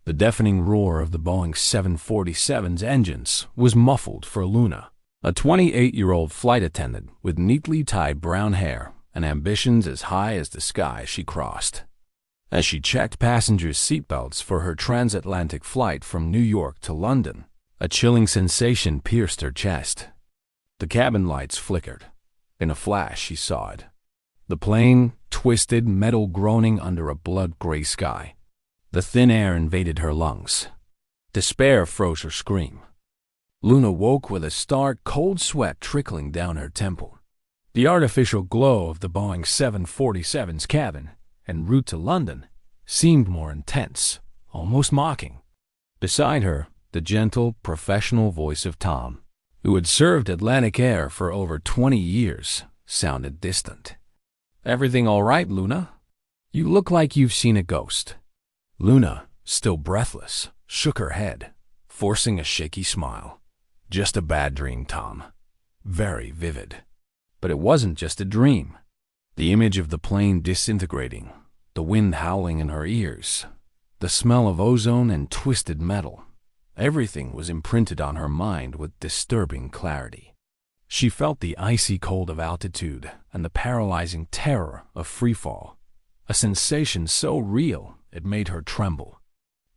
The deafening roar of the Boeing 747's engines was muffled for Luna, a 28-year-old flight attendant with neatly tied brown hair and ambitions as high as the sky she crossed. As she checked passengers' seatbelts for her transatlantic flight from New York to London, a chilling sensation pierced her chest. The cabin lights flickered. In a flash, she saw it. The plane, twisted, metal groaning under a blood-gray sky. The thin air invaded her lungs. Despair froze her scream. Luna woke with a stark, cold sweat trickling down her temple. The artificial glow of the Boeing 747's cabin, en route to London, seemed more intense, almost mocking. Beside her, the gentle, professional voice of Tom, who had served Atlantic Air for over 20 years, sounded distant. "Everything all right, Luna? You look like you've seen a ghost." Luna, still breathless, shook her head, forcing a shaky smile. "Just a bad dream, Tom. Very vivid." But it wasn't just a dream. The image of the plane disintegrating, the wind howling in her ears, the smell of ozone and twisted metal, everything was imprinted on her mind with disturbing clarity. She felt the icy cold of altitude and the paralyzing terror of freefall, a sensation so real it made her tremble.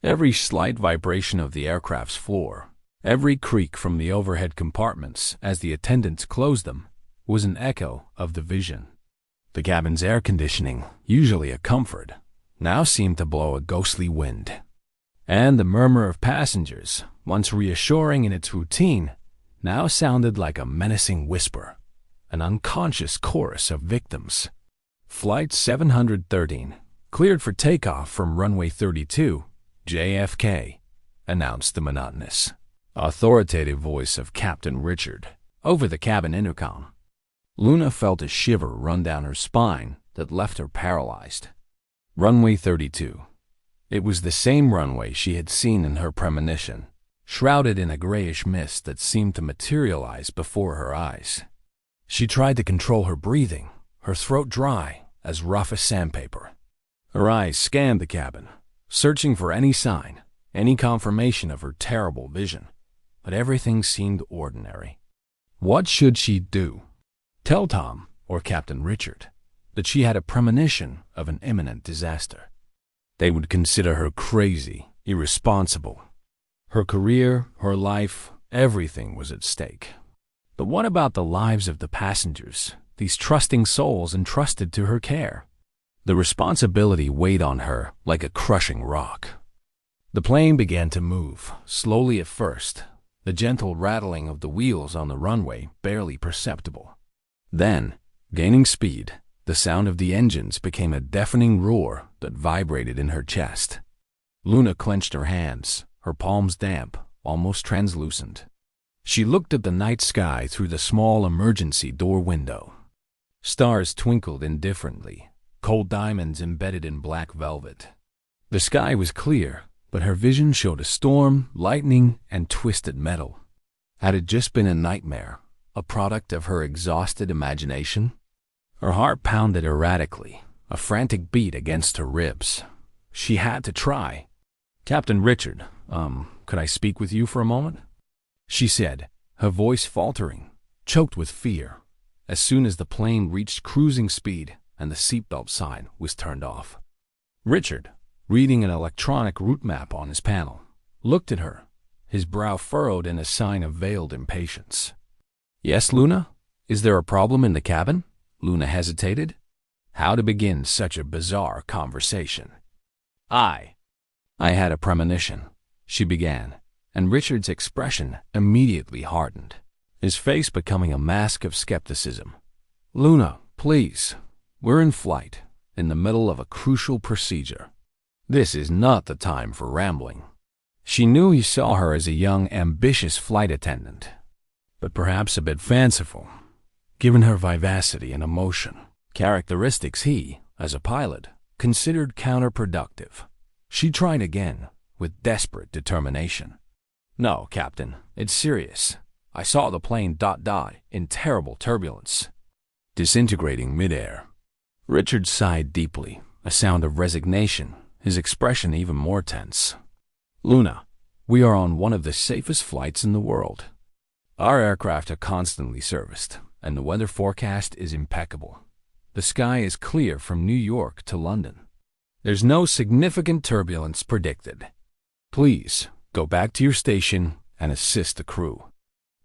Every slight vibration of the aircraft's floor, every creak from the overhead compartments as the attendants closed them, was an echo of the vision. The cabin's air conditioning, usually a comfort, now seemed to blow a ghostly wind. And the murmur of passengers, once reassuring in its routine, now sounded like a menacing whisper, an unconscious chorus of victims. Flight 713, cleared for takeoff from runway 32, JFK, announced the monotonous, authoritative voice of Captain Richard over the cabin intercom. Luna felt a shiver run down her spine that left her paralyzed. Runway 32. It was the same runway she had seen in her premonition, shrouded in a grayish mist that seemed to materialize before her eyes. She tried to control her breathing, her throat dry, as rough as sandpaper. Her eyes scanned the cabin, searching for any sign, any confirmation of her terrible vision, but everything seemed ordinary. What should she do? Tell Tom, or Captain Richard, that she had a premonition of an imminent disaster. They would consider her crazy, irresponsible. Her career, her life, everything was at stake. But what about the lives of the passengers, these trusting souls entrusted to her care? The responsibility weighed on her like a crushing rock. The plane began to move, slowly at first, the gentle rattling of the wheels on the runway barely perceptible. Then, gaining speed, the sound of the engines became a deafening roar that vibrated in her chest. Luna clenched her hands, her palms damp, almost translucent. She looked at the night sky through the small emergency door window. Stars twinkled indifferently, cold diamonds embedded in black velvet. The sky was clear, but her vision showed a storm, lightning, and twisted metal. Had it just been a nightmare, a product of her exhausted imagination? Her heart pounded erratically, a frantic beat against her ribs. She had to try. "Captain Richard, could I speak with you for a moment?" she said, her voice faltering, choked with fear, as soon as the plane reached cruising speed and the seatbelt sign was turned off. Richard, reading an electronic route map on his panel, looked at her, his brow furrowed in a sign of veiled impatience. "Yes, Luna? Is there a problem in the cabin?" Luna hesitated. How to begin such a bizarre conversation? I had a premonition," she began, and Richard's expression immediately hardened, his face becoming a mask of skepticism. "Luna, please. We're in flight, in the middle of a crucial procedure. This is not the time for rambling." She knew he saw her as a young, ambitious flight attendant, but perhaps a bit fanciful, given her vivacity and emotion, characteristics he, as a pilot, considered counterproductive. She tried again, with desperate determination. "No, Captain, it's serious. I saw the plane ... in terrible turbulence, disintegrating midair." Richard sighed deeply, a sound of resignation, his expression even more tense. "Luna, we are on one of the safest flights in the world. Our aircraft are constantly serviced, and the weather forecast is impeccable. The sky is clear from New York to London. There's no significant turbulence predicted. Please go back to your station and assist the crew."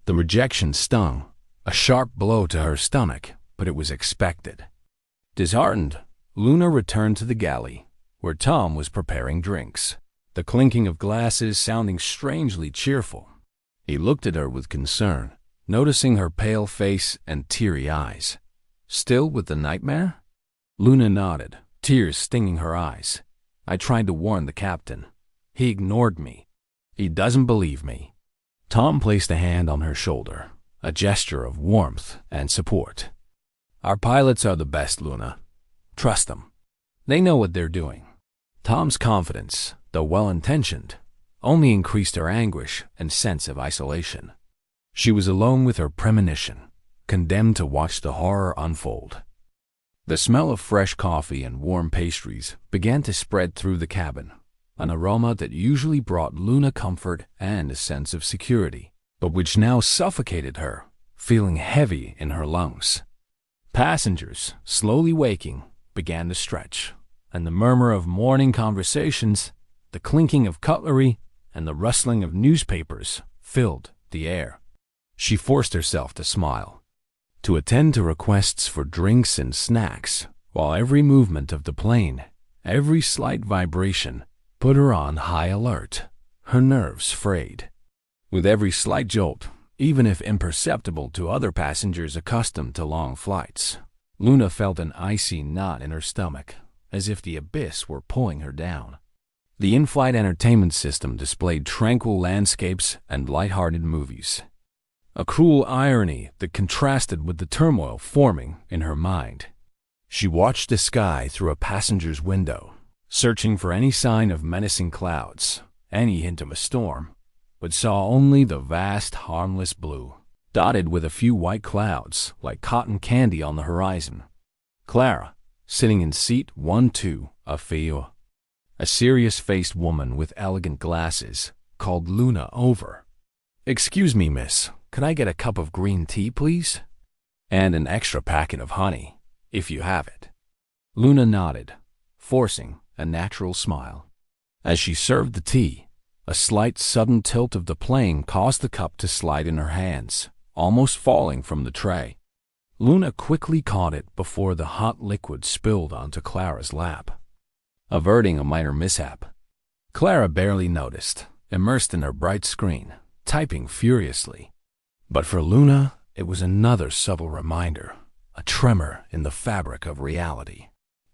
The rejection stung, a sharp blow to her stomach, but it was expected. Disheartened, Luna returned to the galley, where Tom was preparing drinks, the clinking of glasses sounding strangely cheerful. He looked at her with concern, noticing her pale face and teary eyes. "Still with the nightmare?" Luna nodded, tears stinging her eyes. "I tried to warn the captain. He ignored me. He doesn't believe me." Tom placed a hand on her shoulder, a gesture of warmth and support. "Our pilots are the best, Luna. Trust them. They know what they're doing." Tom's confidence, though well-intentioned, only increased her anguish and sense of isolation. She was alone with her premonition, condemned to watch the horror unfold. The smell of fresh coffee and warm pastries began to spread through the cabin, an aroma that usually brought Luna comfort and a sense of security, but which now suffocated her, feeling heavy in her lungs. Passengers, slowly waking, began to stretch, and the murmur of morning conversations, the clinking of cutlery, and the rustling of newspapers filled the air. She forced herself to smile, to attend to requests for drinks and snacks, while every movement of the plane, every slight vibration, put her on high alert, her nerves frayed. With every slight jolt, even if imperceptible to other passengers accustomed to long flights, Luna felt an icy knot in her stomach, as if the abyss were pulling her down. The in-flight entertainment system displayed tranquil landscapes and light-hearted movies, a cruel irony that contrasted with the turmoil forming in her mind. She watched the sky through a passenger's window, searching for any sign of menacing clouds, any hint of a storm, but saw only the vast, harmless blue, dotted with a few white clouds like cotton candy on the horizon. Clara, sitting in seat 1-2 of Feo, a serious-faced woman with elegant glasses, called Luna over. "Excuse me, miss, could I get a cup of green tea, please? And an extra packet of honey, if you have it." Luna nodded, forcing a natural smile. As she served the tea, a slight sudden tilt of the plane caused the cup to slide in her hands, almost falling from the tray. Luna quickly caught it before the hot liquid spilled onto Clara's lap, averting a minor mishap. Clara barely noticed, immersed in her bright screen, typing furiously. But for Luna, it was another subtle reminder, a tremor in the fabric of reality.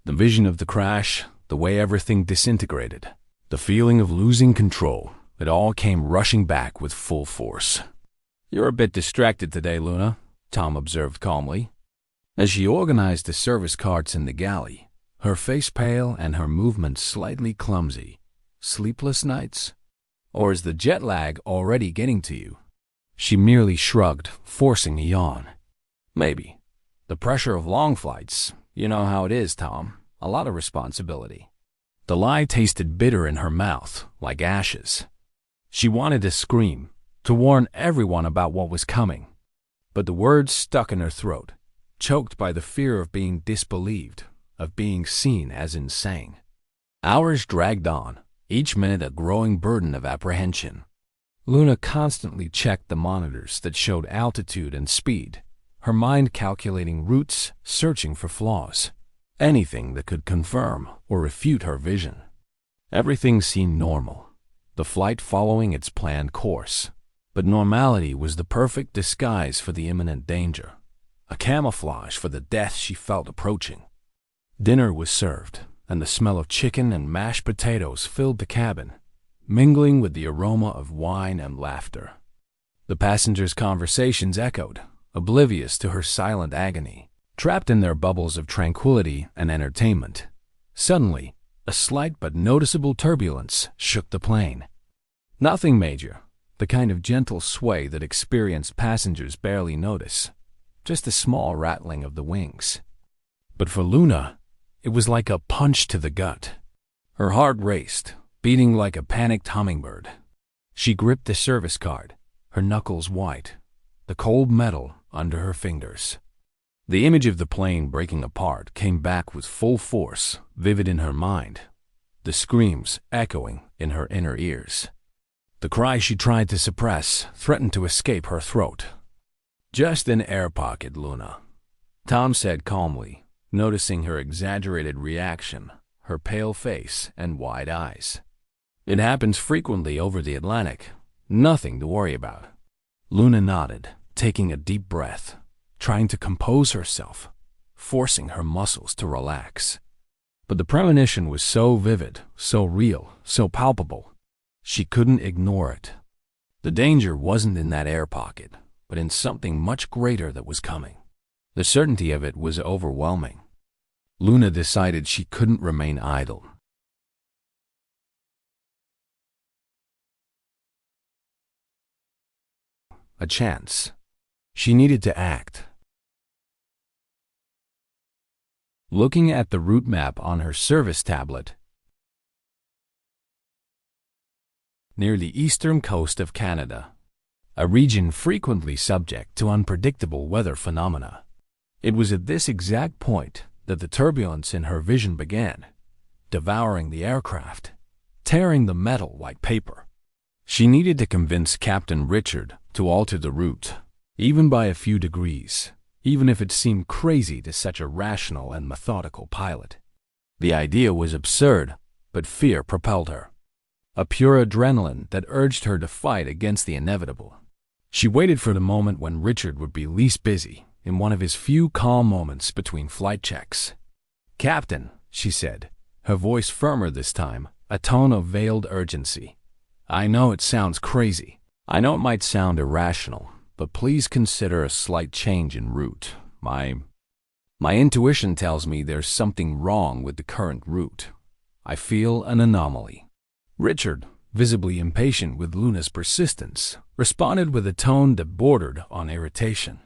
The vision of the crash, the way everything disintegrated, the feeling of losing control, it all came rushing back with full force. "You're a bit distracted today, Luna," Tom observed calmly. As she organized the service carts in the galley, her face pale and her movements slightly clumsy. "Sleepless nights? Or is the jet lag already getting to you?" She merely shrugged, forcing a yawn. "Maybe. The pressure of long flights. You know how it is, Tom. A lot of responsibility." The lie tasted bitter in her mouth, like ashes. She wanted to scream, to warn everyone about what was coming. But the words stuck in her throat, choked by the fear of being disbelieved, of being seen as insane. Hours dragged on, each minute a growing burden of apprehension. Luna constantly checked the monitors that showed altitude and speed, her mind calculating routes, searching for flaws, anything that could confirm or refute her vision. Everything seemed normal, the flight following its planned course. But normality was the perfect disguise for the imminent danger, a camouflage for the death she felt approaching. Dinner was served, and the smell of chicken and mashed potatoes filled the cabin, mingling with the aroma of wine and laughter. The passengers' conversations echoed, oblivious to her silent agony, trapped in their bubbles of tranquility and entertainment. Suddenly, a slight but noticeable turbulence shook the plane. Nothing major, the kind of gentle sway that experienced passengers barely notice, just a small rattling of the wings. But for Luna, it was like a punch to the gut. Her heart raced, beating like a panicked hummingbird. She gripped the service card, her knuckles white, the cold metal under her fingers. The image of the plane breaking apart came back with full force, vivid in her mind, the screams echoing in her inner ears. The cry she tried to suppress threatened to escape her throat. "Just an air pocket, Luna," Tom said calmly, noticing her exaggerated reaction, her pale face and wide eyes. "It happens frequently over the Atlantic. Nothing to worry about." Luna nodded, taking a deep breath, trying to compose herself, forcing her muscles to relax. But the premonition was so vivid, so real, so palpable. She couldn't ignore it. The danger wasn't in that air pocket, but in something much greater that was coming. The certainty of it was overwhelming. Luna decided she couldn't remain idle. A chance. She needed to act. Looking at the route map on her service tablet, near the eastern coast of Canada, a region frequently subject to unpredictable weather phenomena. It was at this exact point that the turbulence in her vision began, devouring the aircraft, tearing the metal like paper. She needed to convince Captain Richard to alter the route, even by a few degrees, even if it seemed crazy to such a rational and methodical pilot. The idea was absurd, but fear propelled her. A pure adrenaline that urged her to fight against the inevitable. She waited for the moment when Richard would be least busy, in one of his few calm moments between flight checks. "Captain," she said, her voice firmer this time, a tone of veiled urgency. "I know it sounds crazy. I know it might sound irrational, but please consider a slight change in route. My intuition tells me there's something wrong with the current route. I feel an anomaly." Richard, visibly impatient with Luna's persistence, responded with a tone that bordered on irritation.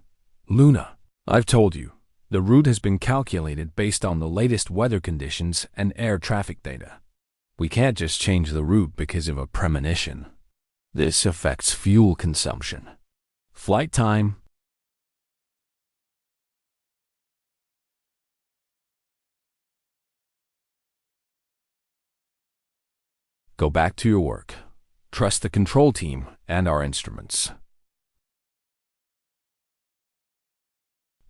"Luna, I've told you, the route has been calculated based on the latest weather conditions and air traffic data. We can't just change the route because of a premonition. This affects fuel consumption, flight time, Go back to your work. Trust the control team and our instruments."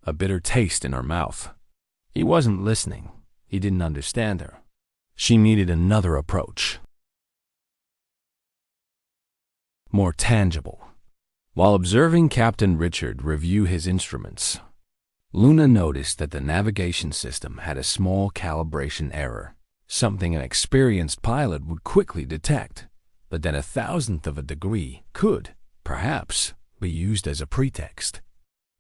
A bitter taste in her mouth. He wasn't listening. He didn't understand her. She needed another approach. More tangible. While observing Captain Richard review his instruments, Luna noticed that the navigation system had a small calibration error, something an experienced pilot would quickly detect, but that 1/1000th of a degree could, perhaps, be used as a pretext.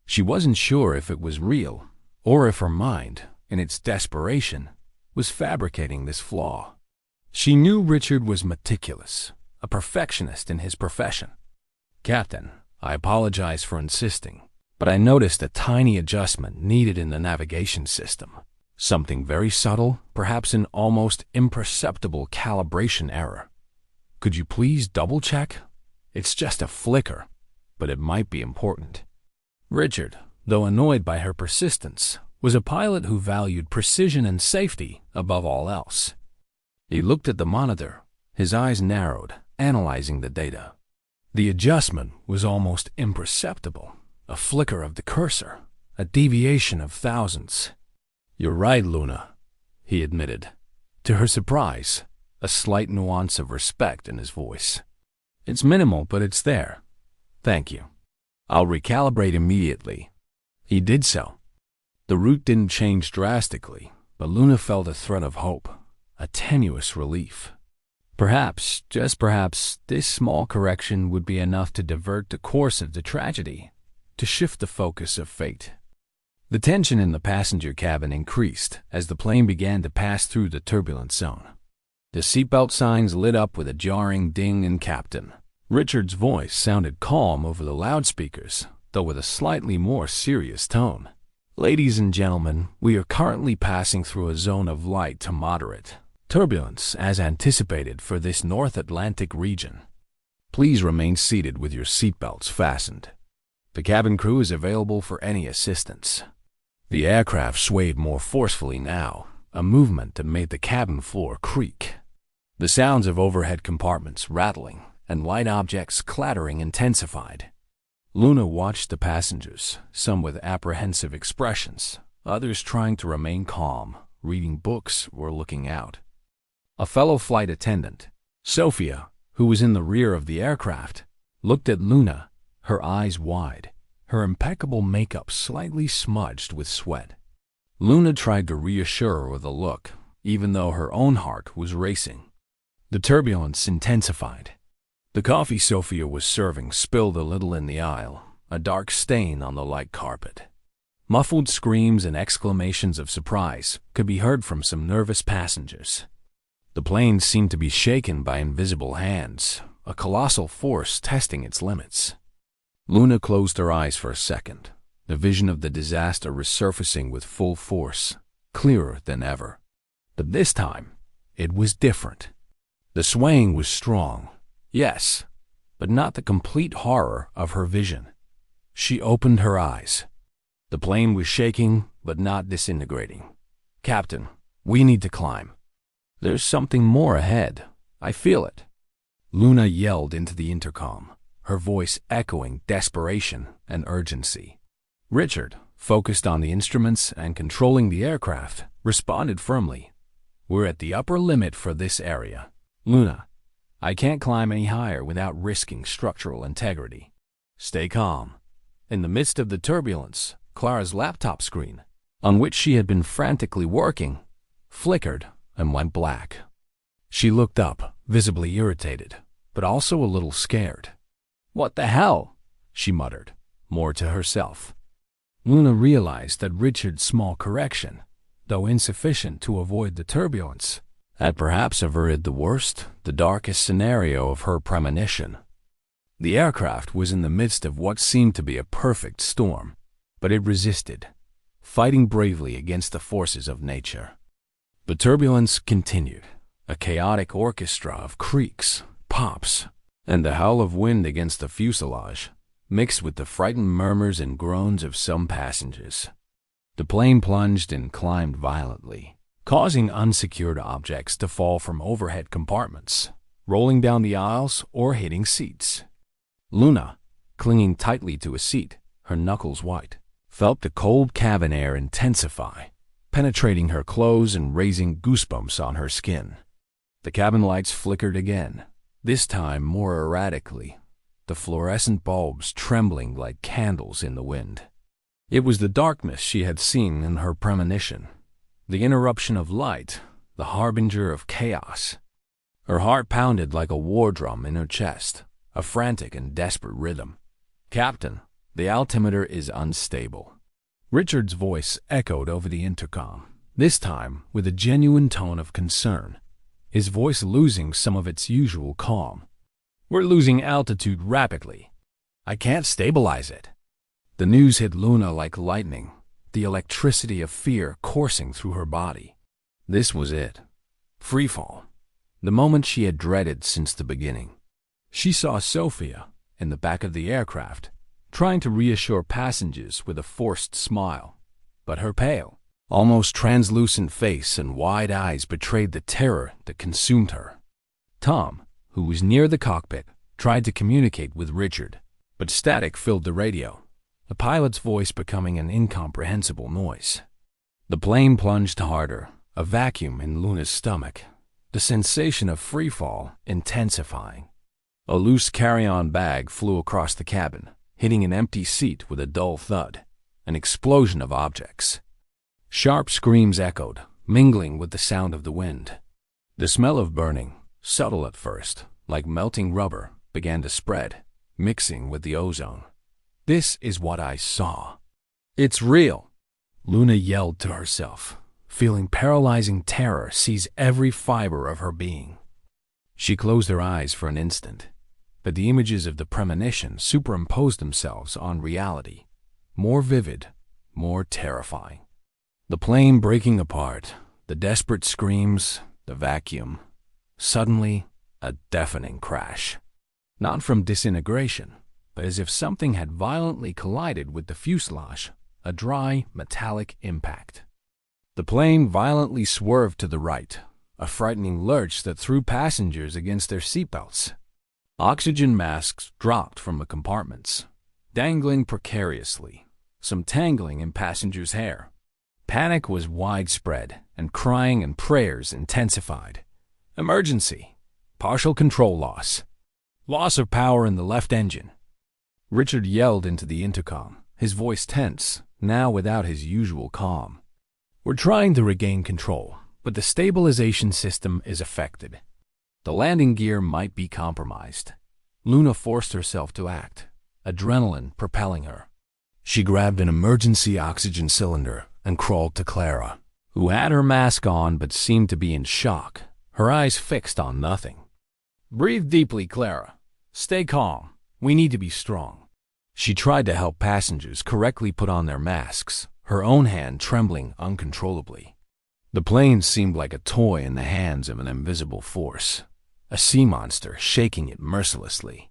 She wasn't sure if it was real, or if her mind, in its desperation, was fabricating this flaw. She knew Richard was meticulous, a perfectionist in his profession. "Captain, I apologize for insisting, but I noticed a tiny adjustment needed in the navigation system. Something very subtle, perhaps an almost imperceptible calibration error. Could you please double-check? It's just a flicker, but it might be important." Richard, though annoyed by her persistence, was a pilot who valued precision and safety above all else. He looked at the monitor, his eyes narrowed, analyzing the data. The adjustment was almost imperceptible, a flicker of the cursor, a deviation of thousandths. "You're right, Luna," he admitted. To her surprise, a slight nuance of respect in his voice. "It's minimal, but it's there. Thank you. I'll recalibrate immediately." He did so. The route didn't change drastically, but Luna felt a thread of hope, a tenuous relief. Perhaps, just perhaps, this small correction would be enough to divert the course of the tragedy, to shift the focus of fate. The tension in the passenger cabin increased as the plane began to pass through the turbulent zone. The seatbelt signs lit up with a jarring ding and Captain Richard's voice sounded calm over the loudspeakers, though with a slightly more serious tone. "Ladies and gentlemen, we are currently passing through a zone of light to moderate Turbulence as anticipated for this North Atlantic region. Please remain seated with your seatbelts fastened. The cabin crew is available for any assistance. The aircraft swayed more forcefully now, a movement that made the cabin floor creak. The sounds of overhead compartments rattling and light objects clattering intensified. Luna watched the passengers, some with apprehensive expressions, others trying to remain calm, reading books or looking out. A fellow flight attendant, Sophia, who was in the rear of the aircraft, looked at Luna, her eyes wide, her impeccable makeup slightly smudged with sweat. Luna tried to reassure her with a look, even though her own heart was racing. The turbulence intensified. The coffee Sophia was serving spilled a little in the aisle, a dark stain on the light carpet. Muffled screams and exclamations of surprise could be heard from some nervous passengers. The plane seemed to be shaken by invisible hands, a colossal force testing its limits. Luna closed her eyes for a second, the vision of the disaster resurfacing with full force, clearer than ever. But this time, it was different. The swaying was strong, yes, but not the complete horror of her vision. She opened her eyes. The plane was shaking, but not disintegrating. "Captain, we need to climb. There's something more ahead. I feel it." Luna yelled into the intercom, her voice echoing desperation and urgency. Richard, focused on the instruments and controlling the aircraft, responded firmly. "We're at the upper limit for this area. Luna, I can't climb any higher without risking structural integrity. Stay calm." In the midst of the turbulence, Clara's laptop screen, on which she had been frantically working, flickered and went black. She looked up, visibly irritated, but also a little scared. "What the hell?" she muttered, more to herself. Luna realized that Richard's small correction, though insufficient to avoid the turbulence, had perhaps averted the worst, the darkest scenario of her premonition. The aircraft was in the midst of what seemed to be a perfect storm, but it resisted, fighting bravely against the forces of nature. The turbulence continued, a chaotic orchestra of creaks, pops, and the howl of wind against the fuselage, mixed with the frightened murmurs and groans of some passengers. The plane plunged and climbed violently, causing unsecured objects to fall from overhead compartments, rolling down the aisles or hitting seats. Luna, clinging tightly to a seat, her knuckles white, felt the cold cabin air intensify, penetrating her clothes and raising goosebumps on her skin. The cabin lights flickered again, this time more erratically, the fluorescent bulbs trembling like candles in the wind. It was the darkness she had seen in her premonition, the interruption of light, the harbinger of chaos. Her heart pounded like a war drum in her chest, a frantic and desperate rhythm. "Captain, the altimeter is unstable." Richard's voice echoed over the intercom, this time with a genuine tone of concern, his voice losing some of its usual calm. "We're losing altitude rapidly. I can't stabilize it." The news hit Luna like lightning, the electricity of fear coursing through her body. This was it. Freefall. The moment she had dreaded since the beginning. She saw Sophia, in the back of the aircraft, trying to reassure passengers with a forced smile, but her pale, almost translucent face and wide eyes betrayed the terror that consumed her. Tom, who was near the cockpit, tried to communicate with Richard, but static filled the radio, the pilot's voice becoming an incomprehensible noise. The plane plunged harder, a vacuum in Luna's stomach, the sensation of freefall intensifying. A loose carry-on bag flew across the cabin, hitting an empty seat with a dull thud, an explosion of objects. Sharp screams echoed, mingling with the sound of the wind. The smell of burning, subtle at first, like melting rubber, began to spread, mixing with the ozone. "This is what I saw. It's real," Luna yelled to herself, feeling paralyzing terror seize every fiber of her being. She closed her eyes for an instant, but the images of the premonition superimposed themselves on reality, more vivid, more terrifying. The plane breaking apart, the desperate screams, the vacuum. Suddenly, a deafening crash. Not from disintegration, but as if something had violently collided with the fuselage, a dry, metallic impact. The plane violently swerved to the right, a frightening lurch that threw passengers against their seatbelts. Oxygen masks dropped from the compartments, dangling precariously, some tangling in passengers' hair. Panic was widespread, and crying and prayers intensified. Emergency. Partial control loss. Loss of power in the left engine. Richard yelled into the intercom, his voice tense, now without his usual calm. We're trying to regain control, but the stabilization system is affected. The landing gear might be compromised. Luna forced herself to act, adrenaline propelling her. She grabbed an emergency oxygen cylinder and crawled to Clara, who had her mask on but seemed to be in shock, her eyes fixed on nothing. Breathe deeply, Clara. Stay calm. We need to be strong. She tried to help passengers correctly put on their masks, her own hand trembling uncontrollably. The plane seemed like a toy in the hands of an invisible force, a sea monster shaking it mercilessly.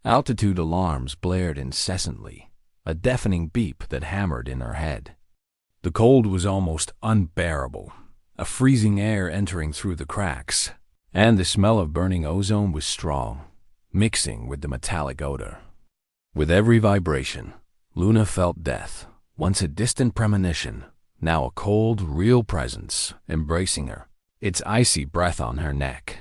Altitude alarms blared incessantly, a deafening beep that hammered in her head. The cold was almost unbearable, a freezing air entering through the cracks, and the smell of burning ozone was strong, mixing with the metallic odor. With every vibration, Luna felt death, once a distant premonition, now a cold, real presence embracing her, its icy breath on her neck.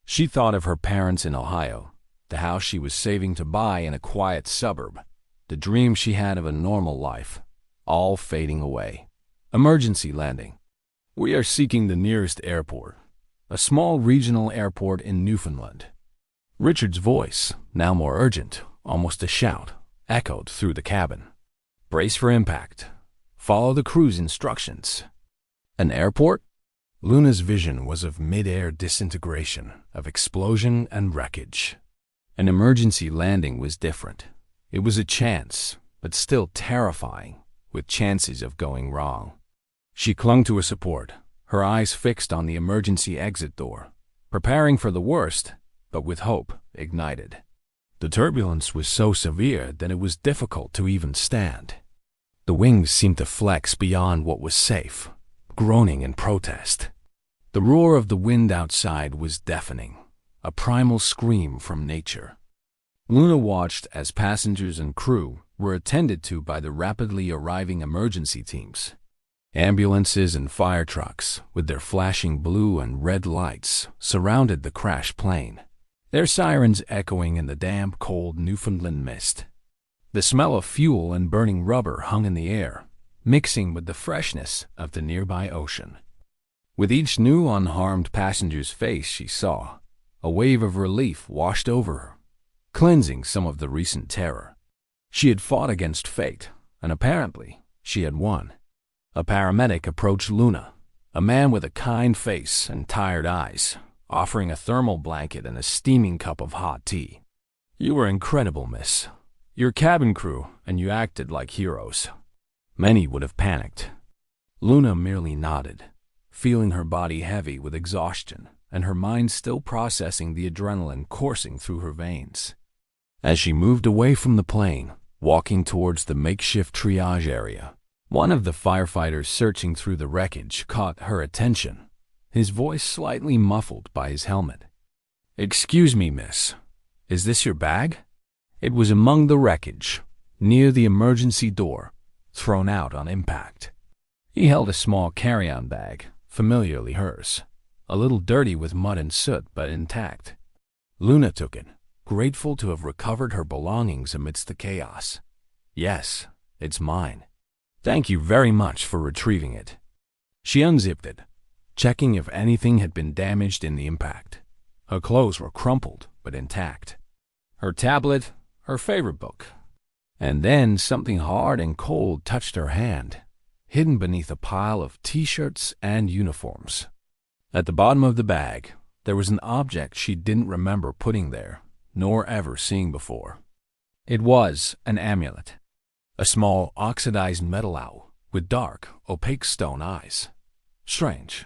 She thought of her parents in Ohio, the house she was saving to buy in a quiet suburb, the dream she had of a normal life, all fading away. Emergency landing. We are seeking the nearest airport, a small regional airport in Newfoundland. Richard's voice, now more urgent, almost a shout, echoed through the cabin. Brace for impact. Follow the crew's instructions. An airport? Luna's vision was of mid-air disintegration, of explosion and wreckage. An emergency landing was different. It was a chance, but still terrifying, with chances of going wrong. She clung to a support, her eyes fixed on the emergency exit door, preparing for the worst, but with hope ignited. The turbulence was so severe that it was difficult to even stand. The wings seemed to flex beyond what was safe, groaning in protest. The roar of the wind outside was deafening, a primal scream from nature. Luna watched as passengers and crew were attended to by the rapidly arriving emergency teams. Ambulances and fire trucks, with their flashing blue and red lights, surrounded the crashed plane, their sirens echoing in the damp, cold Newfoundland mist. The smell of fuel and burning rubber hung in the air, mixing with the freshness of the nearby ocean. With each new unharmed passenger's face she saw, a wave of relief washed over her, cleansing some of the recent terror. She had fought against fate, and apparently she had won. A paramedic approached Luna, a man with a kind face and tired eyes, offering a thermal blanket and a steaming cup of hot tea. You were incredible, miss. Your cabin crew, and you acted like heroes. Many would have panicked. Luna merely nodded, feeling her body heavy with exhaustion and her mind still processing the adrenaline coursing through her veins. As she moved away from the plane, walking towards the makeshift triage area, one of the firefighters searching through the wreckage caught her attention, his voice slightly muffled by his helmet. "Excuse me, miss. Is this your bag?" It was among the wreckage, near the emergency door, thrown out on impact. He held a small carry-on bag, familiarly hers, a little dirty with mud and soot but intact. Luna took it, grateful to have recovered her belongings amidst the chaos. "Yes, it's mine. Thank you very much for retrieving it." She unzipped it, checking if anything had been damaged in the impact. Her clothes were crumpled but intact. Her tablet, her favorite book. And then something hard and cold touched her hand, hidden beneath a pile of t-shirts and uniforms. At the bottom of the bag, there was an object she didn't remember putting there, nor ever seeing before. It was an amulet, a small oxidized metal owl with dark, opaque stone eyes. Strange.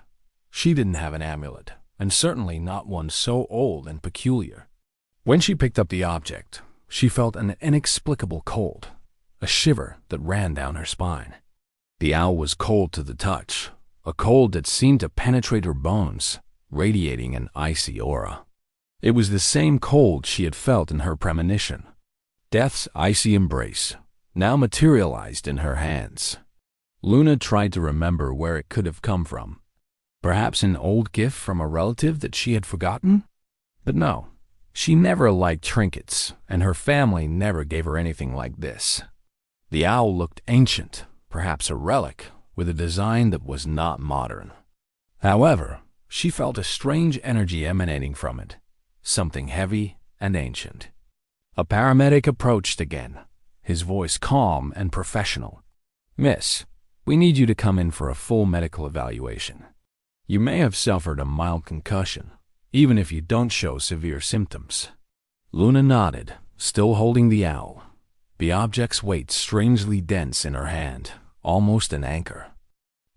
She didn't have an amulet, and certainly not one so old and peculiar. When she picked up the object, she felt an inexplicable cold, a shiver that ran down her spine. The owl was cold to the touch, a cold that seemed to penetrate her bones, radiating an icy aura. It was the same cold she had felt in her premonition. Death's icy embrace, now materialized in her hands. Luna tried to remember where it could have come from. Perhaps an old gift from a relative that she had forgotten? But no, she never liked trinkets, and her family never gave her anything like this. The owl looked ancient, perhaps a relic, with a design that was not modern. However, she felt a strange energy emanating from it, something heavy and ancient. A paramedic approached again, his voice calm and professional. "Miss, we need you to come in for a full medical evaluation. You may have suffered a mild concussion, even if you don't show severe symptoms." Luna nodded, still holding the owl, the object's weight strangely dense in her hand, almost an anchor.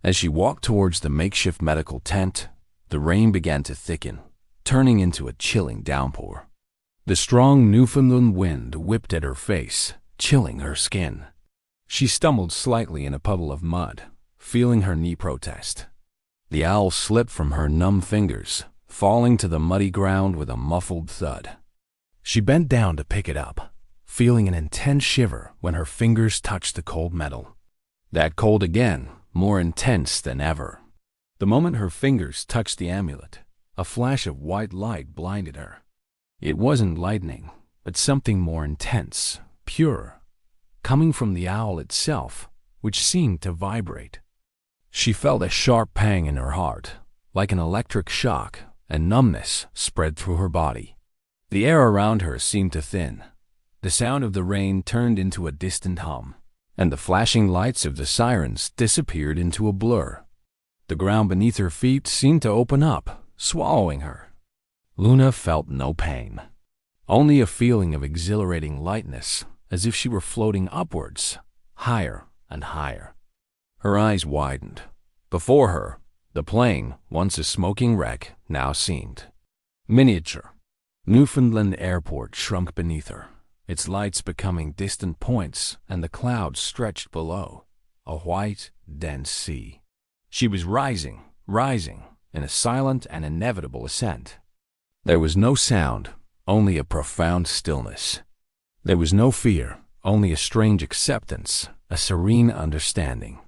As she walked towards the makeshift medical tent, the rain began to thicken, turning into a chilling downpour. The strong Newfoundland wind whipped at her face, chilling her skin. She stumbled slightly in a puddle of mud, feeling her knee protest. The owl slipped from her numb fingers, falling to the muddy ground with a muffled thud. She bent down to pick it up, feeling an intense shiver when her fingers touched the cold metal. That cold again, more intense than ever. The moment her fingers touched the amulet, a flash of white light blinded her. It wasn't lightning, but something more intense, pure, coming from the owl itself, which seemed to vibrate. She felt a sharp pang in her heart, like an electric shock, and numbness spread through her body. The air around her seemed to thin. The sound of the rain turned into a distant hum, and the flashing lights of the sirens disappeared into a blur. The ground beneath her feet seemed to open up, swallowing her. Luna felt no pain, only a feeling of exhilarating lightness, as if she were floating upwards, higher and higher. Her eyes widened. Before her, the plane, once a smoking wreck, now seemed miniature. Newfoundland Airport shrunk beneath her, its lights becoming distant points, and the clouds stretched below, a white, dense sea. She was rising, in a silent and inevitable ascent. There was no sound, only a profound stillness. There was no fear, only a strange acceptance, a serene understanding.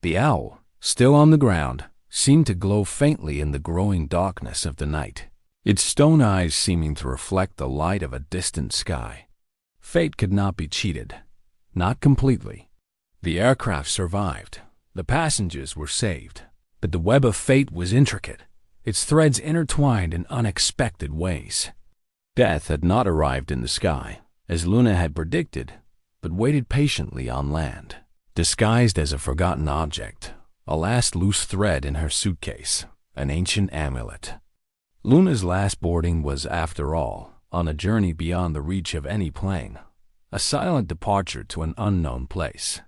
The owl, still on the ground, seemed to glow faintly in the growing darkness of the night, its stone eyes seeming to reflect the light of a distant sky. Fate could not be cheated, not completely. The aircraft survived, the passengers were saved, but the web of fate was intricate, its threads intertwined in unexpected ways. Death had not arrived in the sky, as Luna had predicted, but waited patiently on land, disguised as a forgotten object, a last loose thread in her suitcase, an ancient amulet. Luna's last boarding was, after all, on a journey beyond the reach of any plane, a silent departure to an unknown place.